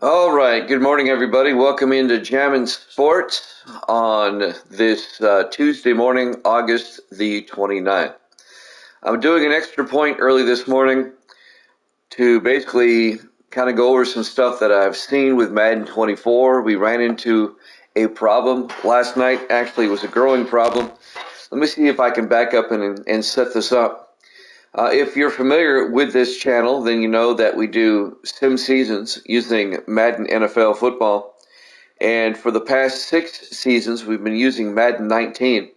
All right. Good morning, everybody. Welcome into Jammin' Sports on this Tuesday morning, August the 29th. I'm doing an extra point early this morning to basically kind of go over some stuff that I've seen with Madden 24. We ran into a problem last night. Actually, it was a growing problem. Let me see if I can back up and set this up. If you're familiar with this channel, then you know that we do sim seasons using Madden NFL football. And for the past 6 seasons, we've been using Madden 19.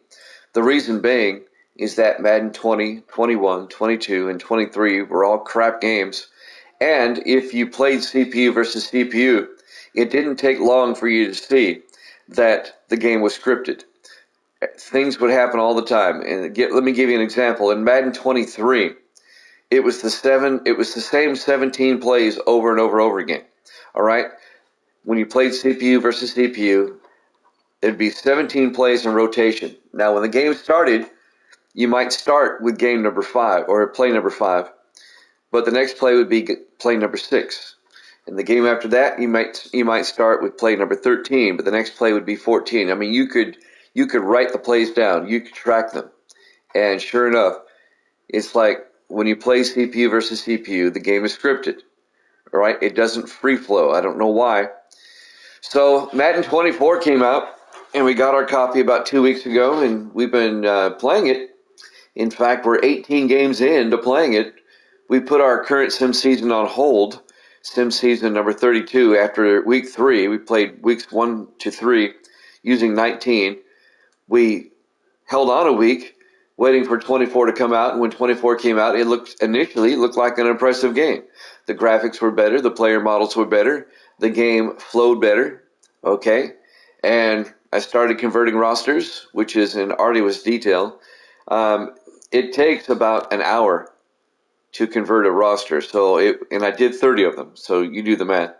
The reason being is that Madden 20, 21, 22, and 23 were all crap games. And if you played CPU versus CPU, it didn't take long for you to see that the game was scripted. Things would happen all the time. And let me give you an example. In Madden 23, it was the same 17 plays over and over again. All right? When you played CPU versus CPU, it'd be 17 plays in rotation. Now, when the game started, you might start with game number 5 or play number 5, but the next play would be play number 6. And the game after that, you might start with play number 13, but the next play would be 14. I mean, you could write the plays down, you could track them, and sure enough, it's like when you play CPU versus CPU, the game is scripted. All right, it doesn't free flow. I don't know why. So Madden 24 came out, and we got our copy about 2 weeks ago, and we've been playing it. In fact, we're 18 games into playing it. We put our current sim season on hold, sim season number 32. After week 3, we played weeks 1 to 3 using 19. We held on a week, waiting for 24 to come out, and when 24 came out, it initially looked like an impressive game. The graphics were better, the player models were better, the game flowed better, okay? And I started converting rosters, which is an arduous detail. It takes about an hour to convert a roster, and I did 30 of them, so you do the math.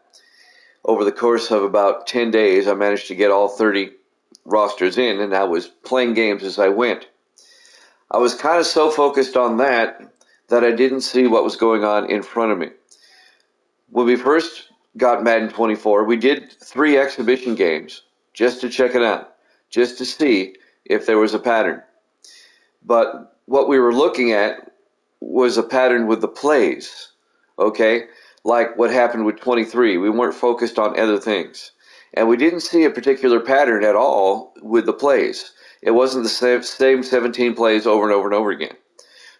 Over the course of about 10 days, I managed to get all 30 rosters in, and I was playing games as I went. I was kind of so focused on that I didn't see what was going on in front of me. When we first got Madden 24, we did 3 exhibition games just to check it out, just to see if there was a pattern. But what we were looking at was a pattern with the plays, okay? Like what happened with 23. We weren't focused on other things. And we didn't see a particular pattern at all with the plays. It wasn't the same 17 plays over and over again.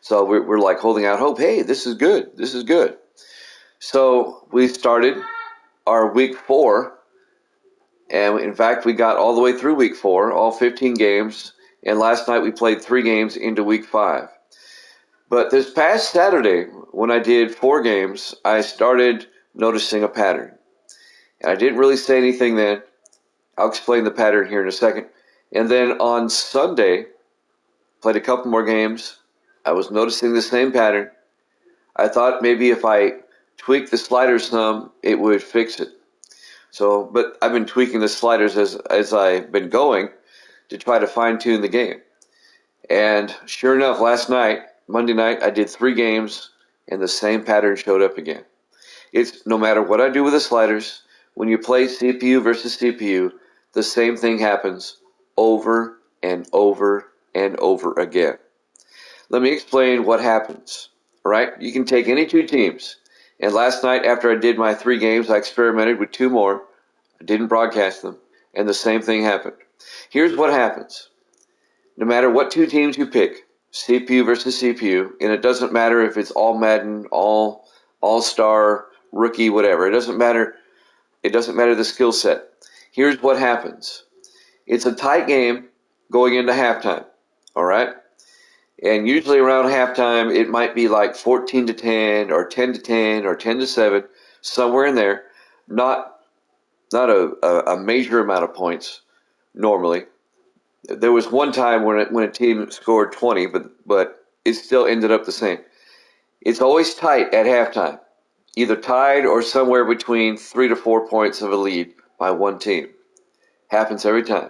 So we're like holding out hope. Hey, this is good. This is good. So we started our week 4. And in fact, we got all the way through week 4, all 15 games. And last night we played 3 games into week 5. But this past Saturday, when I did 4 games, I started noticing a pattern. And I didn't really say anything then. I'll explain the pattern here in a second. And then on Sunday, played a couple more games. I was noticing the same pattern. I thought maybe if I tweaked the sliders some, it would fix it. But I've been tweaking the sliders as I've been going to try to fine tune the game. And sure enough, last night, Monday night, I did 3 games, and the same pattern showed up again. It's no matter what I do with the sliders, when you play CPU versus CPU, the same thing happens over and over and over again. Let me explain what happens. All right, you can take any 2 teams. And last night, after I did my 3 games, I experimented with 2 more. I didn't broadcast them, and the same thing happened. Here's what happens. No matter what 2 teams you pick, CPU versus CPU, and it doesn't matter if it's all Madden, all-star, rookie, whatever. It doesn't matter. It doesn't matter the skill set. Here's what happens. It's a tight game going into halftime. All right? And usually around halftime, it might be like 14-10 or 10-10 or 10-7, somewhere in there. Not a major amount of points normally. There was one time when a team scored 20, but it still ended up the same. It's always tight at halftime, either tied or somewhere between 3 to 4 points of a lead by one team. Happens every time.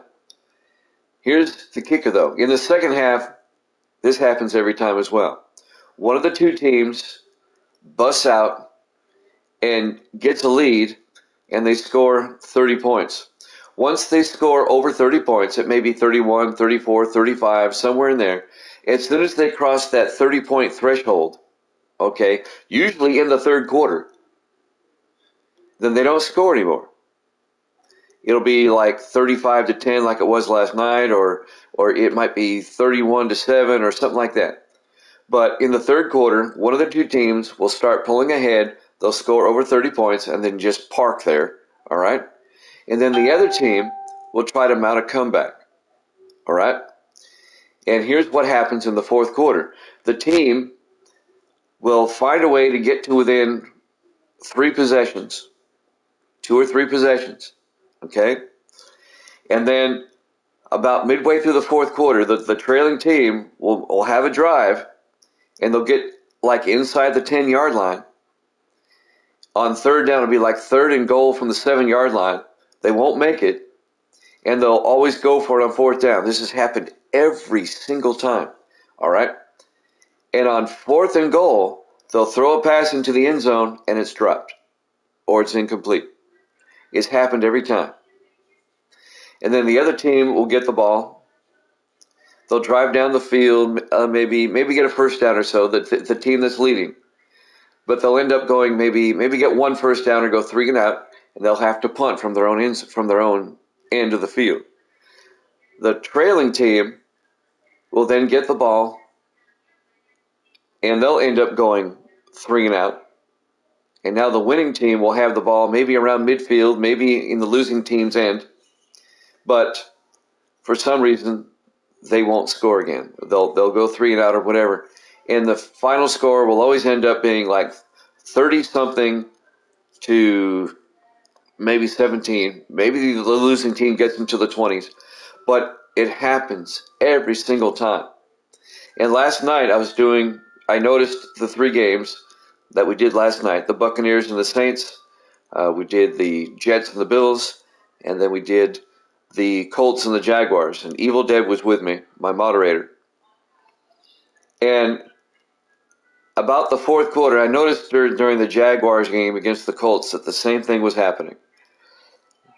Here's the kicker, though. In the second half, this happens every time as well. One of the 2 teams busts out and gets a lead, and they score 30 points. Once they score over 30 points, it may be 31, 34, 35, somewhere in there. As soon as they cross that 30-point threshold, okay, usually in the third quarter, then they don't score anymore. It'll be like 35-10 like it was last night, or it might be 31-7 or something like that. But in the third quarter, one of the two teams will start pulling ahead. They'll score over 30 points and then just park there, all right? And then the other team will try to mount a comeback, all right? And here's what happens in the fourth quarter. The team will find a way to get to within 3 possessions, 2 or 3 possessions, okay? And then about midway through the fourth quarter, the trailing team will have a drive, and they'll get like inside the 10-yard line. On third down, it'll be like 3rd and goal from the 7-yard line. They won't make it, and they'll always go for it on 4th down. This has happened every single time, all right? And on 4th and goal, they'll throw a pass into the end zone, and it's dropped, or it's incomplete. It's happened every time. And then the other team will get the ball. They'll drive down the field, maybe get a first down or so, the team that's leading. But they'll end up going maybe get 1 first down or go 3 and out, and they'll have to punt from their own end of the field. The trailing team will then get the ball, and they'll end up going 3 and out. And now the winning team will have the ball maybe around midfield, maybe in the losing team's end. But for some reason, they won't score again. They'll go 3 and out or whatever. And the final score will always end up being like 30-something to maybe 17. Maybe the losing team gets into the 20s. But it happens every single time. And last night I noticed the 3 games that we did last night. The Buccaneers and the Saints. We did the Jets and the Bills. And then we did the Colts and the Jaguars. And Evil Dead was with me, my moderator. And about the fourth quarter, I noticed during the Jaguars game against the Colts that the same thing was happening.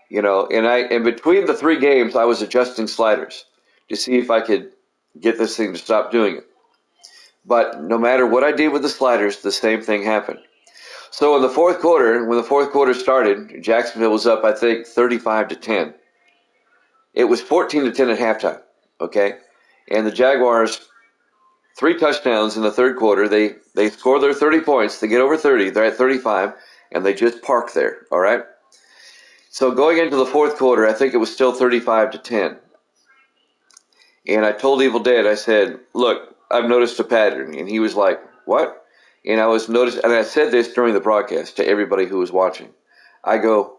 You know, and between the 3 games, I was adjusting sliders to see if I could get this thing to stop doing it. But no matter what I did with the sliders, the same thing happened. So in the fourth quarter, when the fourth quarter started, Jacksonville was up, I think, 35-10. It was 14-10 at halftime, okay? And the Jaguars, 3 touchdowns in the third quarter. They score their 30 points. They get over 30. They're at 35, and they just park there, all right? So going into the fourth quarter, I think it was still 35-10. And I told Evil Dead, I said, look, I've noticed a pattern. And he was like, what? And I said this during the broadcast to everybody who was watching. I go,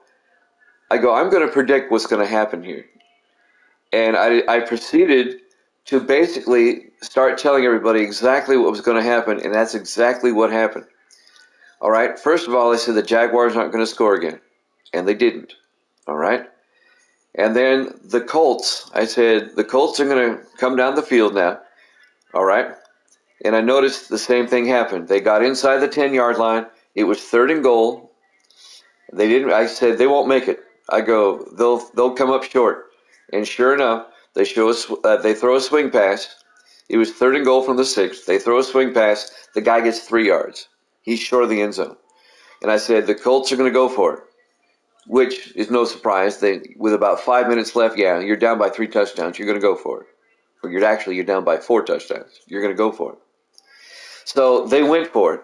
I'm going to predict what's going to happen here. And I proceeded to basically start telling everybody exactly what was going to happen, and that's exactly what happened. All right? First of all, I said the Jaguars aren't going to score again, and they didn't. All right? And then the Colts, I said the Colts are going to come down the field now. All right? And I noticed the same thing happened. They got inside the 10-yard line. It was 3rd and goal. They didn't. I said they won't make it. I go, they'll come up short. And sure enough, they throw a swing pass. It was 3rd and goal from the 6. They throw a swing pass. The guy gets 3 yards. He's short of the end zone. And I said the Colts are going to go for it, which is no surprise. With about 5 minutes left, you're down by 3 touchdowns. You're going to go for it. Or you're down by 4 touchdowns. You're going to go for it. So they went for it.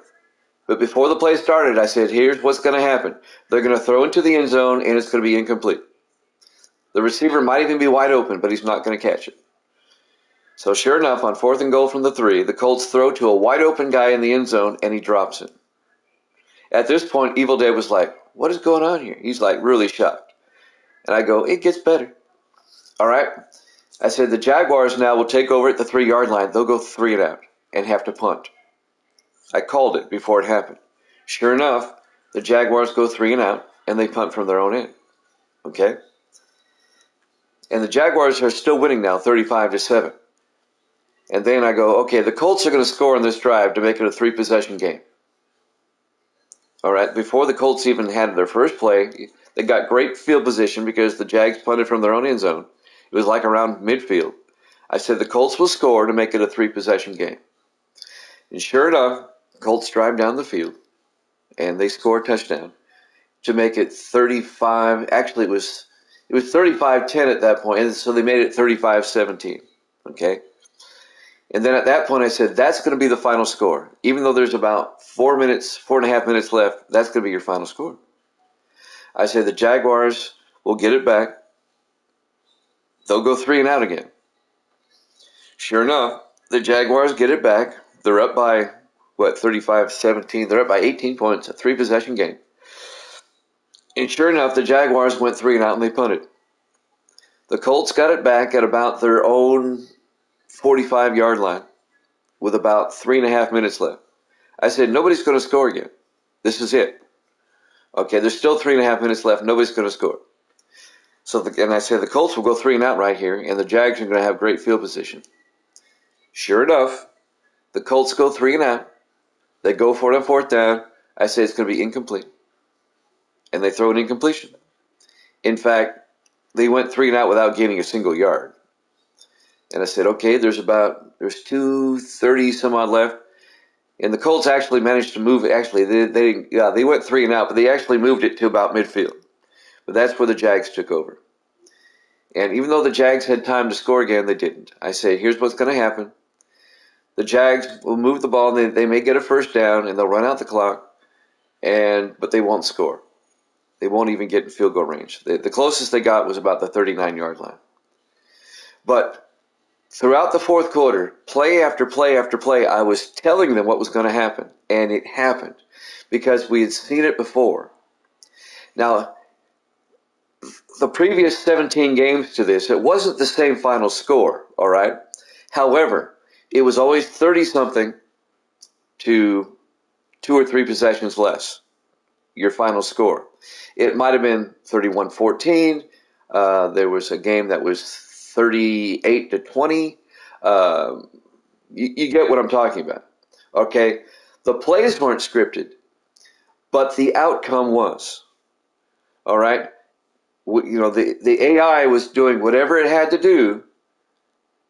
But before the play started, I said, here's what's going to happen. They're going to throw into the end zone, and it's going to be incomplete. The receiver might even be wide open, but he's not going to catch it. So sure enough, on 4th and goal from the 3, the Colts throw to a wide open guy in the end zone, and he drops it. At this point, Evil Dead was like, what is going on here? He's like really shocked. And I go, it gets better. All right? I said, the Jaguars now will take over at the 3-yard line. They'll go 3 and out and have to punt. I called it before it happened. Sure enough, the Jaguars go 3 and out, and they punt from their own end. Okay? And the Jaguars are still winning now, 35-7. And then I go, okay, the Colts are going to score on this drive to make it a 3-possession game. All right, before the Colts even had their first play, They got great field position because the Jags punted from their own end zone. It was like around midfield. I said the Colts will score to make it a 3-possession game. And sure enough, Colts drive down the field, and they score a touchdown to make it 35. Actually, it was 35-10 at that point, and so they made it 35-17. Okay? And then at that point, I said, that's going to be the final score. Even though there's about 4.5 minutes left, that's going to be your final score. I said the Jaguars will get it back. They'll go 3 and out again. Sure enough, the Jaguars get it back. They're up by, 35-17. They're up by 18 points, a 3-possession game. And sure enough, the Jaguars went 3 and out and they punted. The Colts got it back at about their own 45-yard line with about 3.5 minutes left. I said, nobody's going to score again. This is it. Okay, there's still 3.5 minutes left. Nobody's going to score. And I said, the Colts will go 3 and out right here, and the Jags are going to have great field position. Sure enough, the Colts go 3 and out. They go for it on 4th down. I say it's going to be incomplete. And they throw an incompletion. In fact, they went 3 and out without gaining a single yard. And I said, okay, there's 2:30 some odd left. And the Colts actually managed to move it. Actually, they went 3 and out, but they actually moved it to about midfield. But that's where the Jags took over. And even though the Jags had time to score again, they didn't. I say, here's what's going to happen. The Jags will move the ball, and they may get a 1st down, and they'll run out the clock, but they won't score. They won't even get in field goal range. The closest they got was about the 39-yard line. But throughout the 4th quarter, play after play after play, I was telling them what was going to happen, and it happened because we had seen it before. Now, the previous 17 games to this, it wasn't the same final score, all right? However, it was always 30-something to 2 or 3 possessions less, your final score. It might have been 31-14. There was a game that was 38-20. You get what I'm talking about, okay? The plays weren't scripted, but the outcome was, all right? The AI was doing whatever it had to do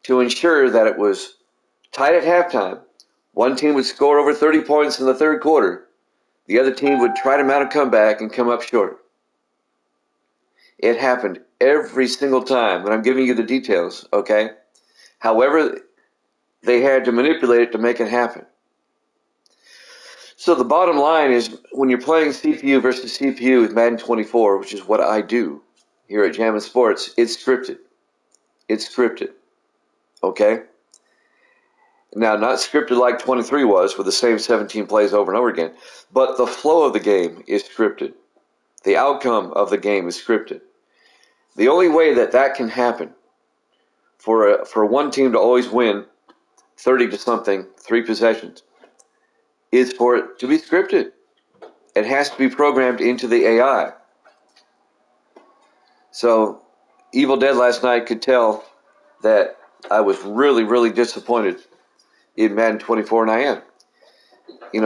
to ensure that it was tied at halftime. One team would score over 30 points in the 3rd quarter. The other team would try to mount a comeback and come up short. It happened every single time, and I'm giving you the details, okay? However, they had to manipulate it to make it happen. So the bottom line is, when you're playing CPU versus CPU with Madden 24, which is what I do here at Jammin' Sports, it's scripted. It's scripted, okay? Now, not scripted like 23 was, with the same 17 plays over and over again, but the flow of the game is scripted. The outcome of the game is scripted. The only way that can happen for one team to always win 30 to something, 3 possessions, is for it to be scripted. It has to be programmed into the AI. So, Evil Dead last night could tell that I was really, really disappointed in Madden 24, and I am.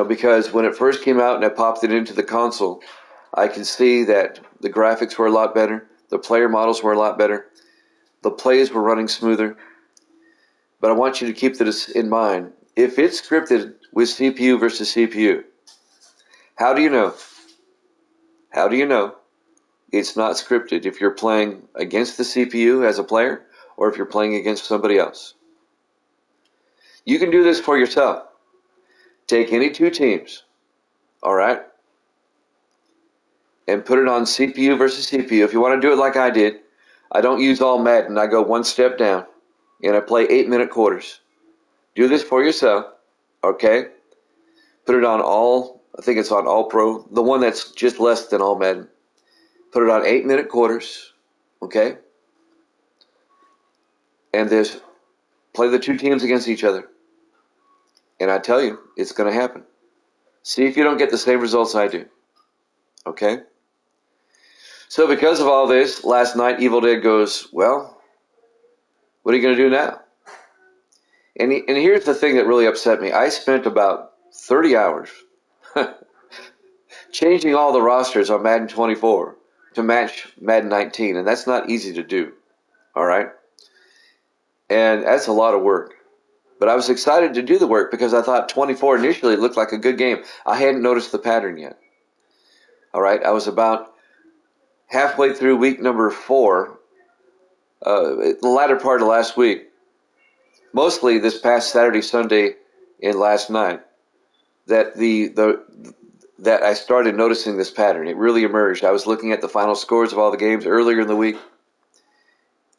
Because when it first came out and I popped it into the console, I can see that the graphics were a lot better, the player models were a lot better, the plays were running smoother. But I want you to keep this in mind. If it's scripted with CPU versus CPU, how do you know? How do you know it's not scripted if you're playing against the CPU as a player or if you're playing against somebody else? You can do this for yourself. Take any 2 teams, all right, and put it on CPU versus CPU. If you want to do it like I did, I don't use all Madden. I go 1 step down, and I play 8-minute quarters. Do this for yourself, okay? Put it on all, I think it's on All Pro, the one that's just less than all Madden. Put it on 8-minute quarters, okay? And just play the 2 teams against each other. And I tell you, it's going to happen. See if you don't get the same results I do. Okay? So because of all this, last night Evil Dead goes, well, what are you going to do now? And here's the thing that really upset me. I spent about 30 hours changing all the rosters on Madden 24 to match Madden 19, and that's not easy to do, all right? And that's a lot of work. But I was excited to do the work because I thought 24 initially looked like a good game. I hadn't noticed the pattern yet. All right, I was about halfway through week number 4, the latter part of last week, mostly this past Saturday, Sunday, and last night, that that I started noticing this pattern. It really emerged. I was looking at the final scores of all the games earlier in the week,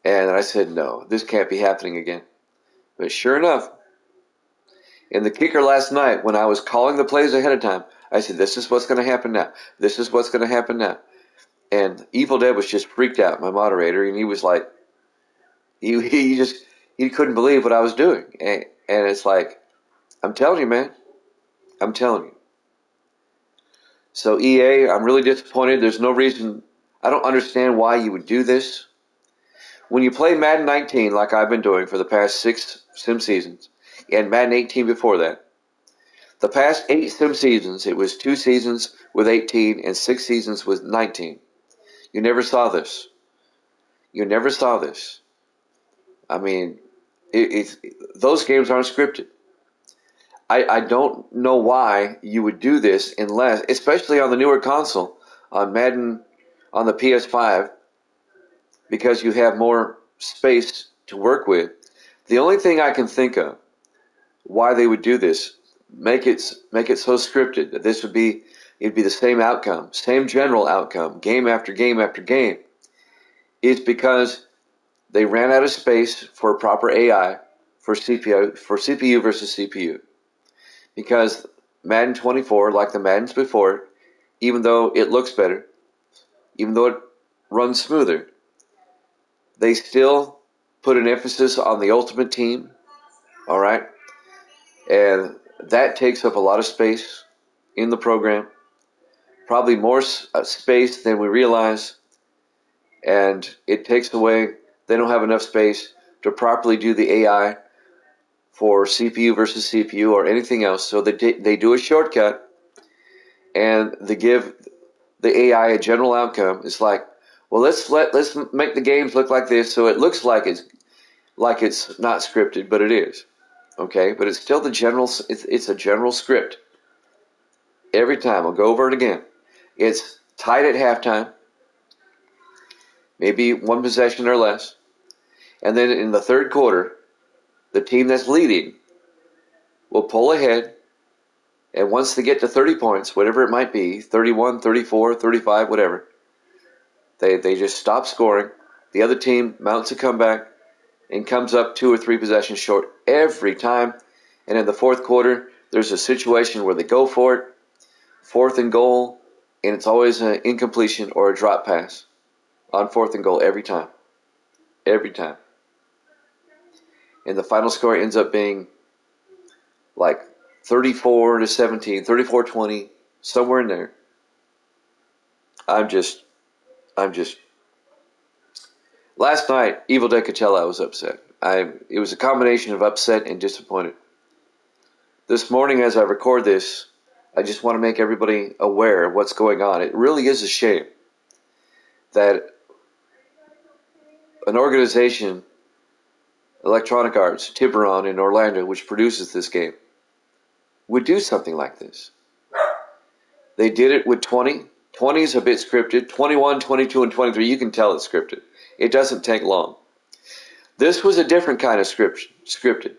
and I said, no, this can't be happening again. But sure enough, in the kicker last night, when I was calling the plays ahead of time, I said, this is what's going to happen now. This is what's going to happen now. And Evil Dead was just freaked out, my moderator, and he was like, he couldn't believe what I was doing. And it's like, I'm telling you, man. I'm telling you. So EA, I'm really disappointed. There's no reason. I don't understand why you would do this. When you play Madden 19, like I've been doing for the past 6 sim seasons, and Madden 18 before that, the past 8 sim seasons, it was 2 seasons with 18 and 6 seasons with 19. You never saw this. You never saw this. I mean, those games aren't scripted. I don't know why you would do this unless, especially on the newer console, on Madden, on the PS5, because you have more space to work with. The only thing I can think of why they would do this, make it so scripted that it'd be the same outcome, same general outcome, game after game after game, is because they ran out of space for proper AI for CPU versus CPU. Because Madden 24, like the Maddens before, even though it looks better, even though it runs smoother, they still put an emphasis on the ultimate team, all right? And that takes up a lot of space in the program, probably more space than we realize, and it takes away, they don't have enough space to properly do the AI for CPU versus CPU or anything else, so they do a shortcut, and they give the AI a general outcome. It's like, well, let's make the games look like this, so it looks like it's not scripted, but it is. Okay, but it's still the general. It's a general script. Every time, I'll go over it again. It's tied at halftime, maybe one possession or less, and then in the third quarter, the team that's leading will pull ahead, and once they get to 30 points, whatever it might be, 31, 34, 35, whatever, they just stop scoring. The other team mounts a comeback and comes up 2 or 3 possessions short every time. And in the fourth quarter, there's a situation where they go for it, 4th and goal, and it's always an incompletion or a drop pass on 4th and goal every time. Every time. And the final score ends up being like 34-17, 34-20, somewhere in there. I'm just. Last night, Evil Dead could tell I was upset. It was a combination of upset and disappointed. This morning, as I record this, I just want to make everybody aware of what's going on. It really is a shame that an organization, Electronic Arts, Tiburon in Orlando, which produces this game, would do something like this. They did it with 20. 20 is a bit scripted. 21, 22, and 23, you can tell it's scripted. It doesn't take long. This was a different kind of scripted.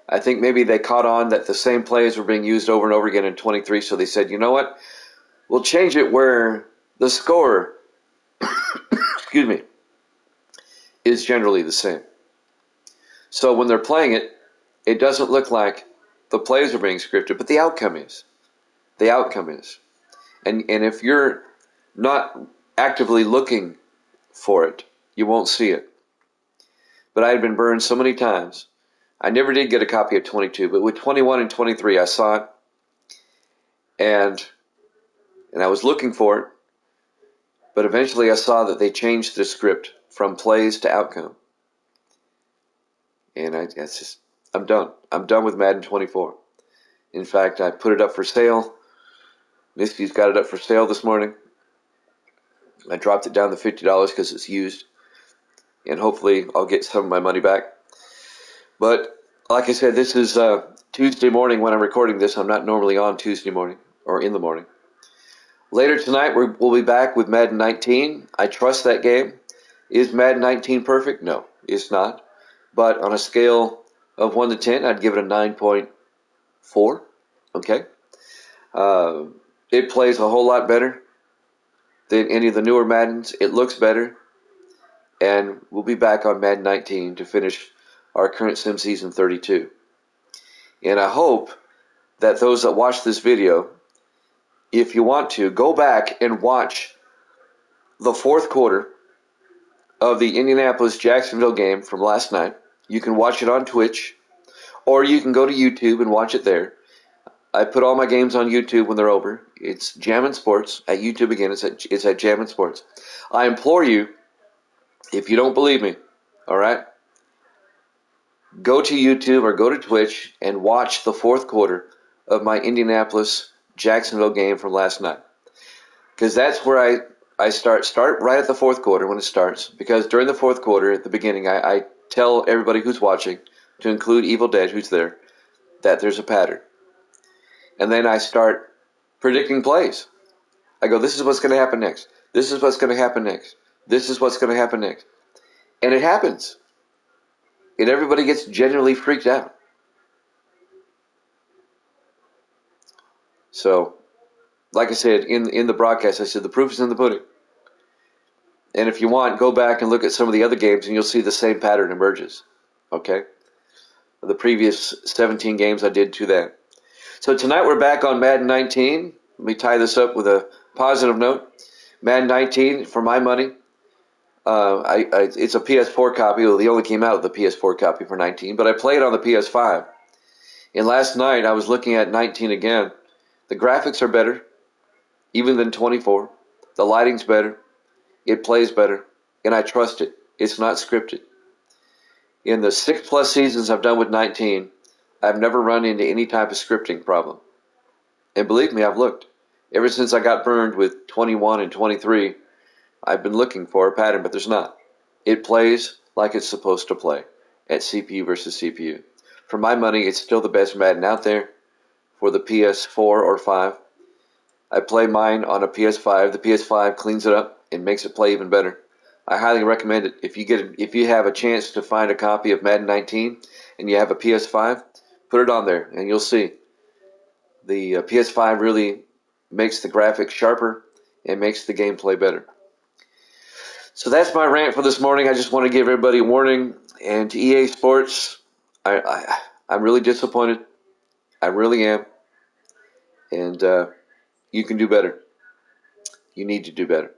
I think maybe they caught on that the same plays were being used over and over again in 23, so they said, you know what? We'll change it where the score, excuse me, is generally the same. So when they're playing it, it doesn't look like the plays are being scripted, but the outcome is. The outcome is. And if you're not actively looking for it, you won't see it. But I had been burned so many times. I never did get a copy of 22, but with 21 and 23, I saw it, and I was looking for it, but eventually I saw that they changed the script from plays to outcome. And I'm done. I'm done with Madden 24. In fact, I put it up for sale. Misty's got it up for sale this morning. I dropped it down to $50 because it's used, and hopefully I'll get some of my money back. But like I said, this is Tuesday morning when I'm recording this. I'm not normally on Tuesday morning or in the morning. Later tonight, we'll be back with Madden 19. I trust that game. Is Madden 19 perfect? No, it's not. But on a scale of 1 to 10, I'd give it a 9.4. Okay? It plays a whole lot better than any of the newer Maddens. It looks better. And we'll be back on Madden 19 to finish our current Sim Season 32. And I hope that those that watch this video, if you want to, go back and watch the fourth quarter of the Indianapolis-Jacksonville game from last night. You can watch it on Twitch, or you can go to YouTube and watch it there. I put all my games on YouTube when they're over. It's Jammin' Sports at YouTube again. It's at Jammin' Sports. I implore you, if you don't believe me, all right, go to YouTube or go to Twitch and watch the fourth quarter of my Indianapolis-Jacksonville game from last night. Because that's where I start right at the fourth quarter when it starts. Because during the fourth quarter, at the beginning, I tell everybody who's watching, to include Evil Dead, who's there, that there's a pattern. And then I start predicting plays. I go, this is what's going to happen next. This is what's going to happen next. This is what's going to happen next. And it happens. And everybody gets genuinely freaked out. So, like I said, in the broadcast, I said the proof is in the pudding. And if you want, go back and look at some of the other games and you'll see the same pattern emerges. Okay? The previous 17 games I did to that. So tonight we're back on Madden 19. Let me tie this up with a positive note. Madden 19, for my money, it's a PS4 copy. Well, they only came out with the PS4 copy for 19, but I played on the PS5. And last night I was looking at 19 again. The graphics are better, even than 24. The lighting's better. It plays better. And I trust it. It's not scripted. In the 6+ seasons I've done with 19, I've never run into any type of scripting problem. And believe me, I've looked. Ever since I got burned with 21 and 23, I've been looking for a pattern, but there's not. It plays like it's supposed to play at CPU versus CPU. For my money, it's still the best Madden out there for the PS4 or 5. I play mine on a PS5. The PS5 cleans it up and makes it play even better. I highly recommend it. If you have a chance to find a copy of Madden 19 and you have a PS5, put it on there and you'll see. The PS5 really makes the graphics sharper and makes the gameplay better. So that's my rant for this morning. I just want to give everybody a warning. And to EA Sports, I'm really disappointed. I really am. And you can do better. You need to do better.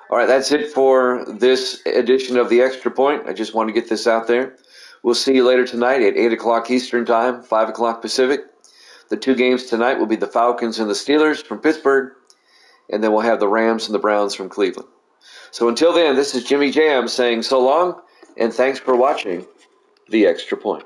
All right, that's it for this edition of The Extra Point. I just want to get this out there. We'll see you later tonight at 8 o'clock Eastern Time, 5 o'clock Pacific. The two games tonight will be the Falcons and the Steelers from Pittsburgh, and then we'll have the Rams and the Browns from Cleveland. So until then, this is Jimmy Jam saying so long, and thanks for watching The Extra Point.